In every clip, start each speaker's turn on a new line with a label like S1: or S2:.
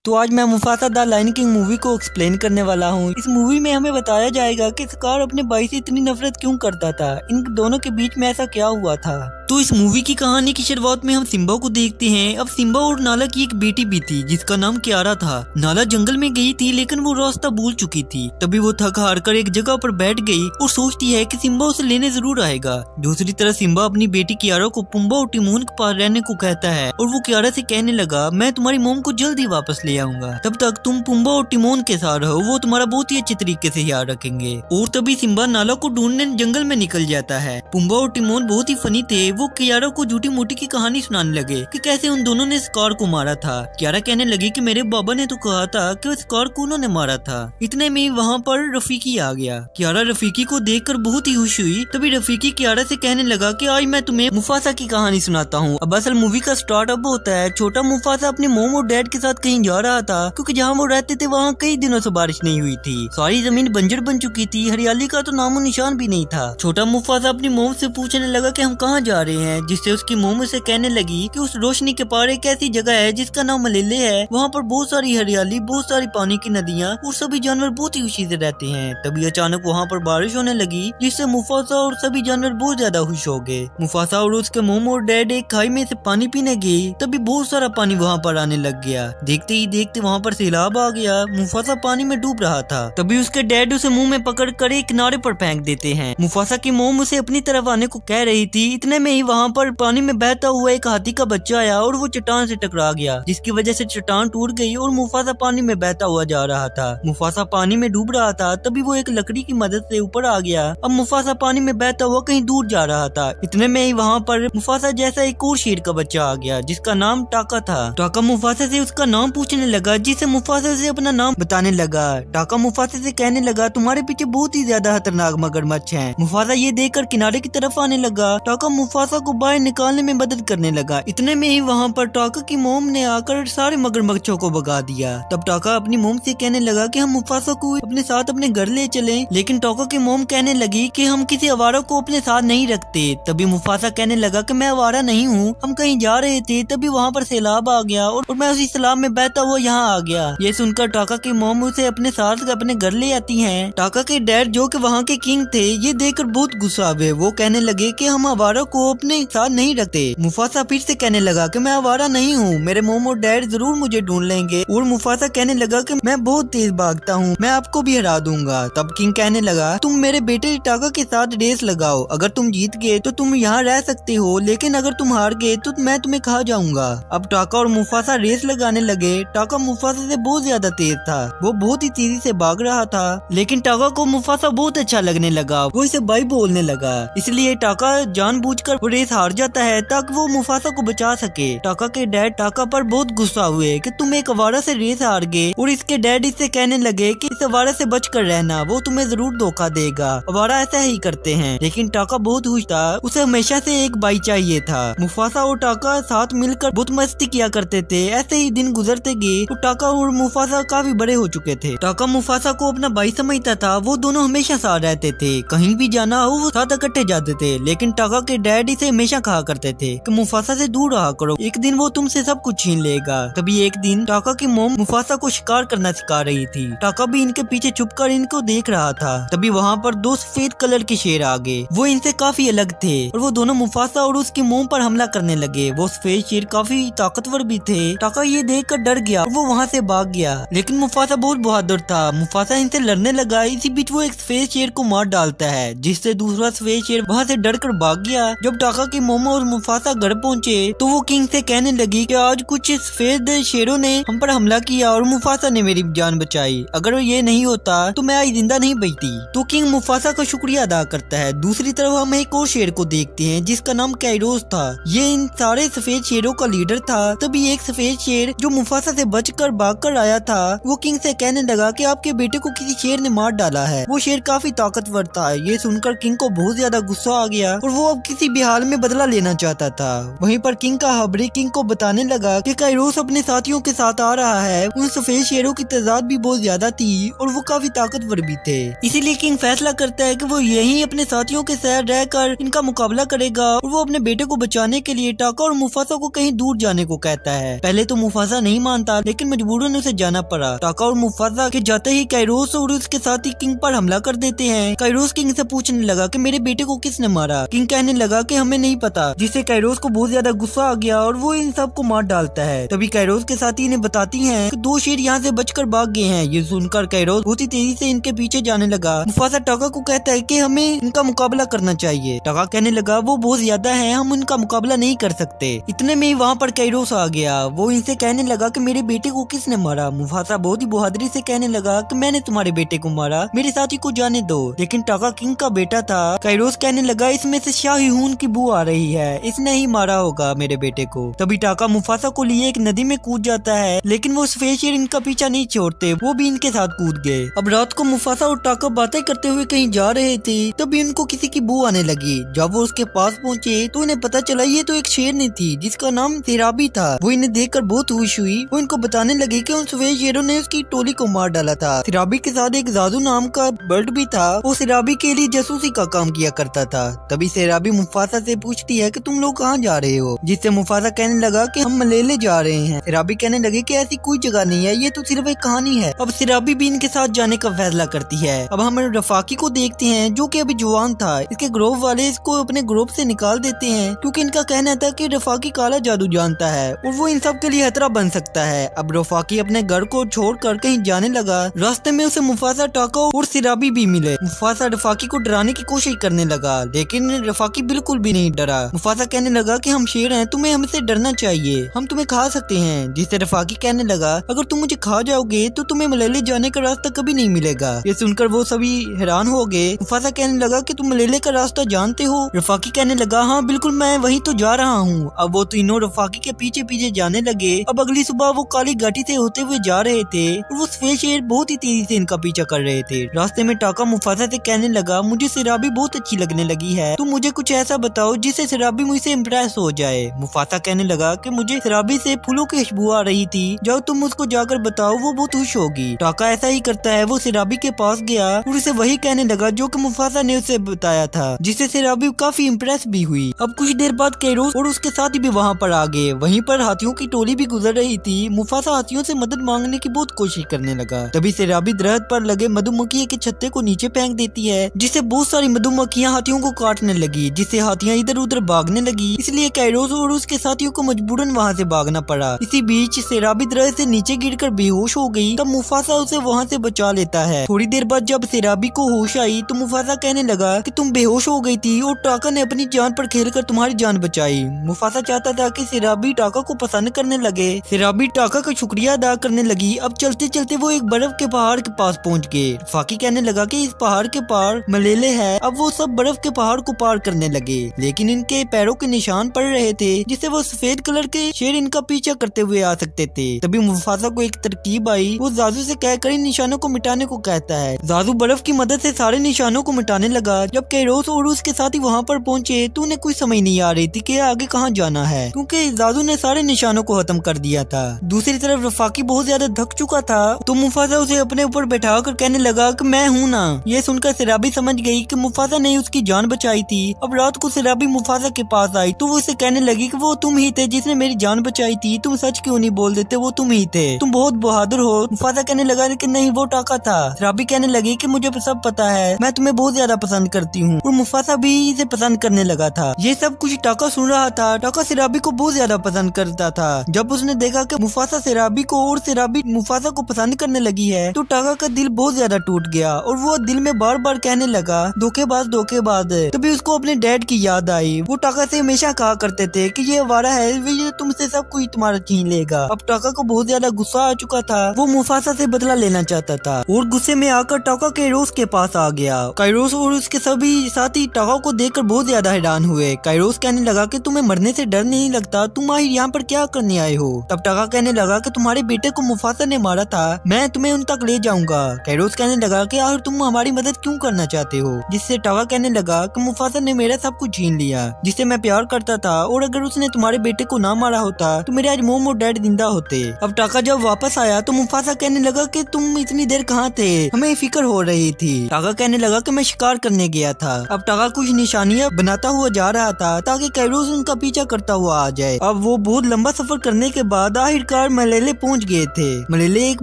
S1: तो आज मैं Mufasa the Lion King movie को एक्सप्लेन करने वाला हूँ। इस मूवी में हमें बताया जाएगा कि स्कार अपने भाई से इतनी नफरत क्यों करता था, इन दोनों के बीच में ऐसा क्या हुआ था। तो इस मूवी की कहानी की शुरुआत में हम सिम्बा को देखते हैं। अब सिम्बा और नाला की एक बेटी भी थी जिसका नाम कियारा था। नाला जंगल में गई थी लेकिन वो रास्ता भूल चुकी थी। तभी वो थक हार कर एक जगह पर बैठ गई और सोचती है कि सिम्बा उसे लेने जरूर आएगा। दूसरी तरफ सिम्बा अपनी बेटी कियारा को पुम्बा और टिमोन के पास रहने को कहता है और वो कियारा से कहने लगा, मैं तुम्हारी मोम को जल्दी वापस ले आऊंगा, तब तक तुम पुम्बा और टिमोन के साथ रहो, वो तुम्हारा बहुत ही अच्छे तरीके से याद रखेंगे। और तभी सिम्बा नाला को ढूंढने जंगल में निकल जाता है। पुम्बा और टिमोन बहुत ही फनी थे। वो कियारा को झूठी मोटी की कहानी सुनाने लगे कि कैसे उन दोनों ने स्कार को मारा था। कियारा कहने लगी कि मेरे बाबा ने तो कहा था कि स्कार को उन्होंने मारा था। इतने में वहाँ पर रफीकी आ गया। कियारा रफीकी को देखकर बहुत ही खुश हुई। तभी रफीकी कियारा से कहने लगा कि आज मैं तुम्हें मुफासा की कहानी सुनाता हूँ। अब असल मूवी का स्टार्ट अब होता है। छोटा मुफासा अपने मोम और डैड के साथ कहीं जा रहा था क्योंकि जहाँ वो रहते थे वहाँ कई दिनों से बारिश नहीं हुई थी। सारी जमीन बंजर बन चुकी थी, हरियाली का तो नामो निशान भी नहीं था। छोटा मुफासा अपनी मोम से पूछने लगा कि हम कहाँ जा रहे हैं, जिससे उसकी मोम उसे कहने लगी कि उस रोशनी के पार एक ऐसी जगह है जिसका नाम मलेले है। वहाँ पर बहुत सारी हरियाली, बहुत सारी पानी की नदियाँ और सभी जानवर बहुत ही खुशी से रहते हैं। तभी अचानक वहाँ पर बारिश होने लगी जिससे मुफासा और सभी जानवर बहुत ज्यादा खुश हो गए। मुफासा और उसके मोम और डैड एक खाई में से पानी पीने गए। तभी बहुत सारा पानी वहाँ पर आने लग गया। देखते ही देखते वहाँ पर सैलाब आ गया। मुफासा पानी में डूब रहा था। तभी उसके डैड उसे मुंह में पकड़ कर एक किनारे पर फेंक देते हैं। मुफासा की मोम उसे अपनी तरफ आने को कह रही थी। इतने में ही वहाँ पर पानी में बहता हुआ एक हाथी का बच्चा आया और वो चट्टान से टकरा गया, जिसकी वजह से चट्टान टूट गई और मुफासा पानी में बहता हुआ जा रहा था। मुफासा पानी में डूब रहा था। तभी वो एक लकड़ी की मदद से ऊपर आ गया। अब मुफासा पानी में बहता हुआ कहीं दूर जा रहा था। इतने में ही वहाँ पर मुफासा जैसा एक और शेर का बच्चा आ गया जिसका नाम टाका था। टाका मुफासा से उसका नाम पूछने लगा, जिसे मुफासा से अपना नाम बताने लगा। टाका मुफासा से कहने लगा, तुम्हारे पीछे बहुत ही ज्यादा खतरनाक मगरमच्छ हैं। मुफासा ये देखकर किनारे की तरफ आने लगा। टाका मुफासा को बाहर निकालने में मदद करने लगा। इतने में ही वहाँ पर टाका की मोम ने आकर सारे मगरमच्छों को भगा दिया। तब टाका अपनी मोम से कहने लगा कि हम मुफासा को अपने साथ अपने घर ले चलें, लेकिन टाका की मोम कहने लगी कि हम किसी आवारा को अपने साथ नहीं रखते। तभी मुफासा कहने लगा कि मैं आवारा नहीं हूँ, हम कहीं जा रहे थे। तभी वहाँ पर सैलाब आ गया और मैं उसी सैलाब में बहता हुआ यहाँ आ गया। ये सुनकर टाका की मोम उसे अपने साथ अपने घर ले आती हैं। टाका के डैड जो कि वहाँ के किंग थे, ये देखकर बहुत गुस्सा हुए। वो कहने लगे कि हम आवारा को अपने साथ नहीं रखते। मुफासा फिर से कहने लगा कि मैं आवारा नहीं हूँ, मेरे मोम और डैड जरूर मुझे ढूंढ लेंगे। और मुफासा कहने लगा कि मैं बहुत तेज भागता हूँ, मैं आपको भी हरा दूंगा। तब किंग कहने लगा, तुम मेरे बेटे टाका के साथ रेस लगाओ, अगर तुम जीत गए तो तुम यहाँ रह सकते हो, लेकिन अगर तुम हार गए तो मैं तुम्हें खा जाऊंगा। अब टाका और मुफासा रेस लगाने लगे। टाका मुफासा से बहुत ज्यादा तेज था, वो बहुत ही तेजी से भाग रहा था, लेकिन टाका को मुफासा बहुत अच्छा लगने लगा। वो इसे बाई बोलने लगा, इसलिए टाका जानबूझकर वो रेस हार जाता है ताकि वो मुफासा को बचा सके। टाका के डैड टाका पर बहुत गुस्सा हुए कि तुम एक आवारा से रेस हार गए, और इसके डैड इससे कहने लगे कि इस आवारा से बचकर रहना, वो तुम्हें जरूर धोखा देगा, आवारा ऐसा ही करते हैं। लेकिन टाका बहुत खुश था, उसे हमेशा से एक भाई चाहिए था। मुफासा और टाका साथ मिलकर बहुत मस्ती किया करते थे। ऐसे ही दिन गुजरते गए तो टाका और मुफासा काफी बड़े हो चुके थे। टाका मुफासा को अपना भाई समझता था। वो दोनों हमेशा साथ रहते थे, कहीं भी जाना हो वो साथ इकट्ठे जाते थे। लेकिन टाका के डैड इसे हमेशा कहा करते थे कि मुफासा से दूर रहा करो, एक दिन वो तुमसे सब कुछ छीन लेगा। तभी एक दिन टाका की मोम मुफासा को शिकार करना सिखा रही थी। टाका भी इनके पीछे छुपकर इनको देख रहा था। तभी वहाँ पर दो सफेद कलर के शेर आ गए। वो इनसे काफी अलग थे और वो दोनों मुफासा और उसकी मोम पर हमला करने लगे। वो सफेद शेर काफी ताकतवर भी थे। टाका ये देखकर डर गया और वो वहाँ से भाग गया, लेकिन मुफासा बहुत बहादुर था। मुफासा इनसे लड़ने लगा। इसी बीच वो एक सफेद शेर को मार डालता है, जिससे दूसरा सफेद शेर वहाँ से डर कर भाग गया। जब टाका की मोम और मुफासा घर पहुँचे तो वो किंग से कहने लगी कि आज कुछ सफेद शेरों ने हम पर हमला किया और मुफासा ने मेरी जान बचाई, अगर ये नहीं होता तो मैं आज जिंदा नहीं बचती। तो किंग मुफासा का शुक्रिया अदा करता है। दूसरी तरफ हम एक और शेर को देखते हैं जिसका नाम कैरोस था। ये इन सारे सफेद शेरों का लीडर था। तभी एक सफेद शेर जो मुफासा से बचकर भागकर आया था, वो किंग से कहने लगा कि आपके बेटे को किसी शेर ने मार डाला है। वो शेर काफी ताकतवर था। ये सुनकर किंग को बहुत ज्यादा गुस्सा आ गया और वो अब किसी भी हाल में बदला लेना चाहता था। वहीं पर किंग का हबरी किंग को बताने लगा कि काइरोस अपने साथियों के साथ आ रहा है। उन सफेद शेरों की तादाद भी बहुत ज्यादा थी और वो काफी ताकतवर भी थे। इसीलिए किंग फैसला करता है कि वो यहीं अपने साथियों के साथ रहकर इनका मुकाबला करेगा और वो अपने बेटे को बचाने के लिए टाका और मुफासा को कहीं दूर जाने को कहता है। पहले तो मुफासा नहीं मानता, लेकिन मजबूरन उसे जाना पड़ा। टाका और मुफासा के जाते ही काइरोस और उसके साथी किंग पर हमला कर देते हैं। काइरोस किंग से पूछने लगा कि मेरे बेटे को किसने मारा। किंग कहने लगा कि हमें नहीं पता, जिससे काइरोस को बहुत ज्यादा गुस्सा आ गया और वो इन सब को मार डालता है। तभी काइरोस के साथी इन्हें बताती हैं कि 2 शेर यहाँ से बचकर भाग गए हैं। ये सुनकर काइरोस बहुत ही तेजी से इनके पीछे जाने लगा। मुफासा टाका को कहता है कि हमें इनका मुकाबला करना चाहिए। टाका कहने लगा वो बहुत ज्यादा है, हम उनका मुकाबला नहीं कर सकते। इतने में ही वहाँ पर काइरोस आ गया। वो इनसे कहने लगा कि मेरे बेटे को किसने मारा। मुफासा बहुत ही बहादुरी से कहने लगा कि मैंने तुम्हारे बेटे को मारा, मेरे साथी को जाने दो। लेकिन टाका किंग का बेटा था। काइरोस कहने लगा इसमें से शाही खून की बू आ रही है, इसने ही मारा होगा मेरे बेटे को। तभी टाका मुफासा को लिए एक नदी में कूद जाता है, लेकिन वो सफेद शेर इनका पीछा नहीं छोड़ते, वो भी इनके साथ कूद गए। अब रात को मुफासा और टाका बातें करते हुए कहीं जा रहे थे, तभी उनको किसी की बू आने लगी। जब वो उसके पास पहुंचे तो इन्हें पता चला ये तो एक शेरनी थी जिसका नाम सेराबी था। वो इन्हें देखकर बहुत खुश हुई। वो इनको बताने लगी कि उन सफेद शेरों ने उसकी टोली को मार डाला था। सेराबी के साथ एक जादू नाम का बर्ड भी था, वो सेराबी के लिए जासूसी का काम किया करता था। तभी सेराबी मुफासा से पूछती है कि तुम लोग कहाँ जा रहे हो, जिससे मुफासा कहने लगा कि हम मलेले जा रहे हैं। सेराबी कहने लगे कि ऐसी कोई जगह नहीं है, ये तो सिर्फ एक कहानी है। अब सेराबी भी इनके साथ जाने का फैसला करती है। अब हम रफाकी को देखते हैं जो कि अभी जवान था। इसके ग्रुप वाले इसको अपने ग्रुप से निकाल देते हैं क्योंकि इनका कहना था कि रफाकी काला जादू जानता है और वो इन सब के लिए खतरा बन सकता है। अब रफाकी अपने घर को छोड़कर कहीं जाने लगा। रास्ते में उसे मुफासा, टाका और सेराबी भी मिले। मुफासा रफाकी को डराने की कोशिश करने लगा, लेकिन रफाकी बिल्कुल भी नहीं डरा। मुफासा कहने लगा कि हम शेर हैं, तुम्हें हमसे डरना चाहिए, हम तुम्हें खा सकते हैं। जिससे रफाकी कहने लगा अगर तुम मुझे खा जाओगे तो तुम्हें मलेले जाने का रास्ता कभी नहीं मिलेगा। ये सुनकर वो सभी हैरान हो गए। मुफासा कहने लगा कि तुम मलेले का रास्ता जानते हो। रफाकी कहने लगा हाँ बिल्कुल, मैं वही तो जा रहा हूँ। अब वो तीनों रफाकी के पीछे पीछे जाने लगे। अब अगली सुबह वो काली घाटी से होते हुए जा रहे थे और वो सफेद शेर बहुत ही तेजी से इनका पीछा कर रहे थे। रास्ते में टाका मुफासा से कहने लगा मुझे सेराबी बहुत अच्छी लगने लगी है, तुम मुझे कुछ ऐसा बताओ जिससे सेराबी मुझसे इम्प्रेस हो जाए। मुफासा कहने लगा कि मुझे सेराबी से फूलों की खुशबू आ रही थी, जब तुम उसको जाकर बताओ वो बहुत खुश होगी। टाका ऐसा ही करता है, वो सेराबी के पास गया और उसे वही कहने लगा जो कि मुफासा ने उसे बताया था, जिससे सेराबी काफी इम्प्रेस भी हुई। अब कुछ देर बाद काइरोस और उसके साथी भी वहाँ पर आ गए। वहीं पर हाथियों की टोली भी गुजर रही थी। मुफासा हाथियों से मदद मांगने की बहुत कोशिश करने लगा। तभी सेराबी दरख्त पर लगे मधुमक्खी के छत्ते को नीचे फेंक देती है, जिससे बहुत सारी मधुमक्खियां हाथियों को काटने लगी, जिससे हाथियां इधर उधर भागने लगी। इसलिए काइरोस और उसके साथियों को मजबूरन वहाँ से भागना पड़ा। इसी बीच सेराबी दरख्त से नीचे गिरकर बेहोश हो गई। तब मुफासा उसे वहाँ से बचा लेता है। थोड़ी देर बाद जब सेराबी को होश आई तो मुफासा कहने लगा कि तुम बेहोश हो गई थी और टाका ने अपनी जान पर खेलकर तुम्हारी जान बचाई। मुफासा चाहता था कि सेराबी टाका को पसंद करने लगे। सेराबी टाका का शुक्रिया अदा करने लगी। अब चलते चलते वो एक बर्फ के पहाड़ के पास पहुँच गए। फाकी कहने लगा कि इस पहाड़ के पार मलेले है। अब वो सब बर्फ के पहाड़ को पार करने लगे, लेकिन इनके पैरों के निशान पड़ रहे थे, जिससे वो सफेद कलर के शेर इनका पीछा करते हुए आ सकते थे। तभी मुफासा को एक तरकीब आई। वो जादू से कहकर इन निशानों को मिटाने को कहता है। जादू बर्फ की मदद से सारे निशानों को मिटाने लगा। जब काइरोस और उसके साथी वहाँ पर पहुँचे तो उन्हें कुछ समझ नहीं आ रही थी कि आगे कहाँ जाना है, क्योंकि जादू ने सारे निशानों को खत्म कर दिया था। दूसरी तरफ रफाकी बहुत ज्यादा थक चुका था, तो मुफासा उसे अपने ऊपर बैठा कर कहने लगा कि मैं हूँ ना। ये सुनकर सेराबी समझ गई कि मुफासा ने उसकी जान बचाई थी। अब रात को सेराबी मुफासा के पास आई तो वो उसे कहने लगी कि वो तुम ही थे जिसने मेरी जान बचाई थी, तुम सच क्यों नहीं बोल देते, वो तुम ही थे, तुम बहुत बहादुर हो। मुफासा कहने लगा कि नहीं, वो टाका था। सेराबी कहने लगी कि मुझे सब पता है, मैं तुम्हें बहुत ज्यादा पसंद करती हूँ। और मुफासा भी इसे पसंद करने लगा था। ये सब कुछ टाका सुन रहा था। टाका सेराबी को बहुत ज्यादा पसंद करता था। जब उसने देखा कि मुफासा सेराबी को और सेराबी मुफासा को पसंद करने लगी है तो टाका का दिल बहुत ज्यादा टूट गया और वो दिल में बार बार कहने लगा धोखेबाज धोखेबाज। तभी उसको अपने डैड की याद आई। वो टाका से हमेशा कहा करते थे कि ये आवारा है, ये तुमसे सब कुछ तुम्हारा छीन लेगा। अब टाका को बहुत ज्यादा गुस्सा आ चुका था। वो मुफासा से बदला लेना चाहता था और गुस्से में आकर टाका काइरोस के पास आ गया। काइरोस और उसके सभी साथी टाका को देखकर बहुत ज्यादा हैरान हुए। काइरोस कहने लगा कि तुम्हें मरने से डर नहीं लगता, तुम आखिर यहाँ पर क्या करने आए हो। तब टाका कहने लगा कि तुम्हारे बेटे को मुफासा ने मारा था, मैं तुम्हें उन तक ले जाऊंगा। काइरोस कहने लगा कि आखिर तुम हमारी मदद क्यों करना चाहते हो, जिससे टाका कहने लगा कि मुफासा ने मेरा सब कुछ छीन लिया जिससे मैं प्यार करता था, और अगर उसने तुम्हारे बेटे को ना मारा होता तो मेरे आज मोम और डैड जिंदा होते। अब टाका जब वापस आया तो मुफासा कहने लगा कि तुम इतनी देर कहाँ थे, हमें फिक्र हो रही थी। टाका कहने लगा कि मैं शिकार करने गया था। अब टाका कुछ निशानियां बनाता हुआ जा रहा था ताकि कैरोस उनका पीछा करता हुआ आ जाए। अब वो बहुत लंबा सफर करने के बाद आखिरकार मलेले पहुंच गए थे। मलेले एक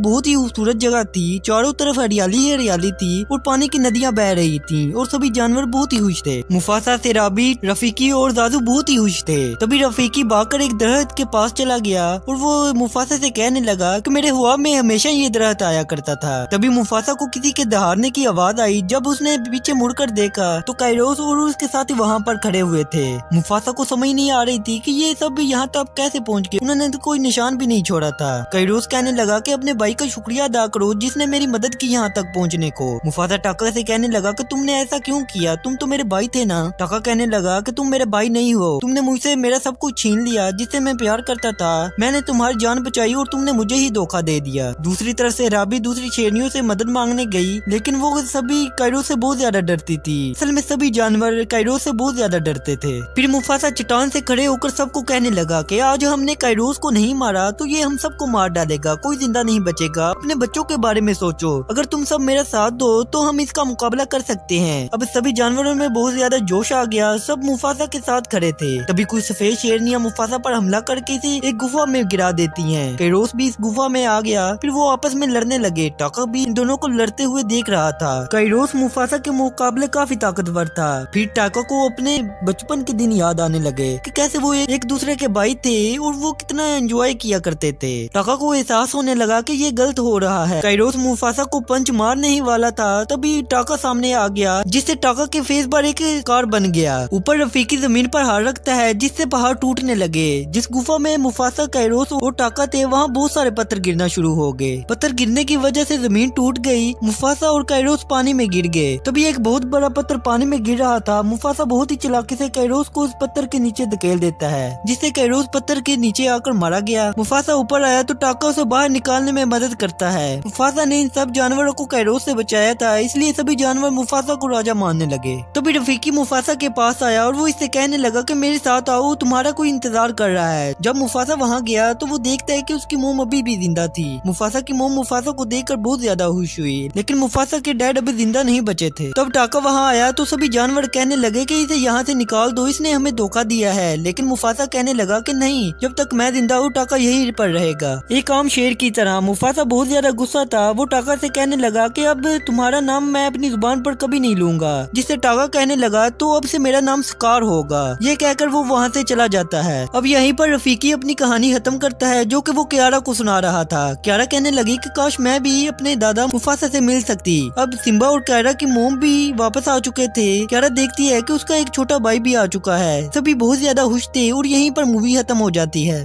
S1: बहुत ही खूबसूरत जगह थी, चारों तरफ हरियाली ही हरियाली थी और पानी की नदियां बह रही थी और सभी जानवर बहुत ही खुश थे। मुफासा से राबी, रफीकी और जाजू बहुत ही खुश थे। तभी रफीकी भागकर एक दरख्त के पास चला गया और वो मुफासा से कहने लगा कि मेरे ख्वाब में हमेशा ये दरख्त आया करता था। तभी मुफासा को किसी के दहाड़ने की आवाज आई। जब उसने पीछे मुड़कर देखा तो काइरोस और उसके साथी वहाँ पर खड़े हुए थे। मुफासा को समझ नहीं आ रही थी कि ये सब यहाँ तक कैसे पहुँच गए, उन्होंने तो कोई निशान भी नहीं छोड़ा था। काइरोस कहने लगा कि अपने भाई का शुक्रिया अदा करो जिसने मेरी मदद की यहाँ तक पहुँचने को। मुफासा टाका से कहने लगा कि तुमने ऐसा क्यों किया, तुम तो मेरे भाई थे ना। टाका कहने लगा कि तुम मेरे भाई नहीं हो, तुमने मुझसे मेरा सब कुछ छीन लिया जिससे मैं प्यार करता था। मैंने तुम्हारी जान बचाई और तुमने मुझे ही धोखा दे दिया। दूसरी तरफ से राबी दूसरी शेरनियों से मदद मांगने गई, लेकिन वो सभी काइरोस से बहुत ज्यादा डरती थी। असल में सभी जानवर काइरोस से बहुत ज्यादा डरते थे। फिर मुफासा चट्टान से खड़े होकर सबको कहने लगा कि आज हमने काइरोस को नहीं मारा तो ये हम सबको मार डालेगा, कोई जिंदा नहीं बचेगा। अपने बच्चों के बारे में सोचो, अगर तुम सब मेरा साथ दो तो हम इसका मुकाबला कर सकते हैं। अब सभी जानवरों में बहुत ज्यादा जोश आ गया, सब मुफासा के साथ खड़े थे। तभी कुछ सफेद शेरनियां मुफासा पर हमला करके इसे एक गुफा में गिरा देती हैं। काइरोस भी इस गुफा में आ गया, फिर वो आपस में लड़ने लगे। टाका भी इन दोनों को लड़ते हुए देख रहा था। काइरोस मुफासा के मुकाबले काफी ताकतवर था। फिर टाका को अपने बचपन के दिन याद आने लगे कि कैसे वो एक दूसरे के भाई थे और वो कितना एंजॉय किया करते थे। टाका को एहसास होने लगा कि ये गलत हो रहा है। काइरोस मुफासा को पंच मारने ही वाला था, तभी टाका सामने आ गया जिससे टाका के फेस पर एक कार बन गया। ऊपर रफीकी जमीन पर हाथ रखता है जिससे पहाड़ टूटने लगे। जिस गुफा में मुफासा, काइरोस और टाका थे वहाँ बहुत सारे पत्थर गिरना शुरू हो गए। पत्थर गिरने की वजह से जमीन टूट गई। मुफासा और काइरोस पानी में गिर गए। तभी एक बहुत बड़ा पत्थर पानी में गिर रहा था। मुफासा बहुत ही चालाकी से काइरोस को उस पत्थर के नीचे धकेल देता है जिससे काइरोस पत्थर के नीचे आकर मारा गया। मुफासा ऊपर आया तो टाका उसे बाहर निकालने में मदद करता है। मुफासा ने इन सब जानवरों को काइरोस से बचाया था, इसलिए सभी जानवर मुफासा को राजा मानने लगे। तभी रफीकी मुफासा के पास आया और वो इससे कहने लगा कि मेरे साथ आओ, तुम्हारा कोई इंतजार कर रहा है। जब मुफासा वहाँ गया तो वो देखता है कि उसकी मोम अभी भी जिंदा थी। मुफासा की मोम मुफासा को देखकर बहुत ज्यादा खुश हुई, लेकिन मुफासा के डैड अभी जिंदा नहीं बचे थे। तब टाका वहाँ आया तो सभी जानवर कहने लगे कि इसे यहाँ से निकाल दो, इसने हमें धोखा दिया है। लेकिन मुफासा कहने लगा कि नहीं, जब तक मैं जिंदा हूँ टाका यहीं पर रहेगा, एक आम शेर की तरह। मुफासा बहुत ज्यादा गुस्सा था। वो टाका से कहने लगा कि अब तुम्हारा नाम मैं अपनी जुबान पर कभी नहीं लूंगा, जिससे टाका कहने लगा तो अब से मेरा नाम स्कार होगा। ये कहकर वो वहाँ से चला जाता है। अब यहीं पर रफीकी अपनी कहानी खत्म करता है जो कि वो कियारा को सुना रहा था। कियारा कहने लगी कि काश मैं भी अपने दादा मुफासा से मिल सकती। अब सिम्बा और कियारा की मोम भी वापस आ चुके थे। कियारा देखती है कि उसका एक छोटा भाई भी आ चुका है। सभी बहुत ज्यादा खुश थे और यहीं पर मूवी खत्म हो जाती है।